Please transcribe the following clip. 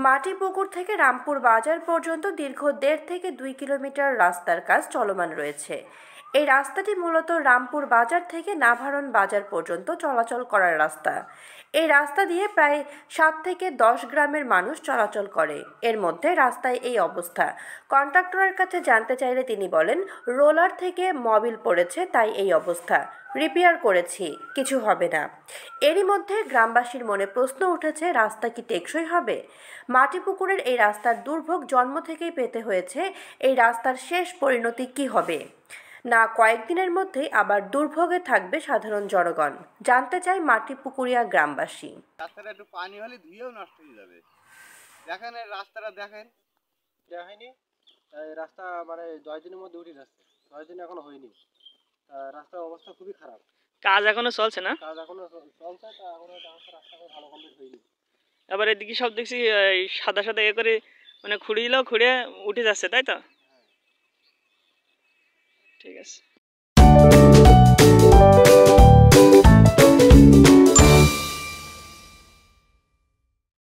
মাটিপুকুর থেকে রামপুর বাজার পর্যন্ত দীর্ঘ 1.5 থেকে 2 কিলোমিটার রাস্তার কাজ চলমান রয়েছে। এই রাস্তাটি মূলত রামপুর বাজার থেকে নাভারণ বাজার পর্যন্ত চলাচল করার রাস্তা। এই রাস্তা দিয়ে প্রায় 7 থেকে 10 গ্রামের মানুষ চলাচল করে। এর মধ্যে রাস্তায় এই অবস্থা। কন্ট্রাক্টরের কাছে জানতে চাইলে তিনি বলেন, রোলার থেকে মবিল পড়েছে, তাই এই অবস্থা। রিপেয়ার করেছি, কিছু হবে না। এরই মধ্যে গ্রামবাসীর মনে প্রশ্ন উঠেছে, রাস্তা কি টেকসই হবে? মাটিপুকুরের এই রাস্তার দুর্ভোগ জন্ম থেকেই পেতে হয়েছে। এই রাস্তার শেষ পরিণতি কি হবে? না কয়েকদিনের মধ্যেই আবার দুর্ভোগে থাকবে সাধারণ জনগণ। জানতে চাই মাটিপুকুরিয়া গ্রামবাসী। রাস্তাটা একটু পানি হলে ধুয়েও নষ্ট হয়ে যাবে। দেখেন এই রাস্তাটা দেখেন, হয়নি। এই রাস্তা মানে 10 দিনের মধ্যে উঠে যাচ্ছে, 10 দিন এখনো হয়নি। রাস্তার অবস্থা খুবই খারাপ। কাজ এখনো চলছে না? কাজ এখনো চলছে, তা এখনো রাস্তা ভালো কমপ্লিট হয়নি। আবার এদিকে সব দেখছি সাদা সাদা করে মানে খুঁড়ে দিলেও খুঁড়ে উঠে যাচ্ছে, তাই তো? ঠিক আছে।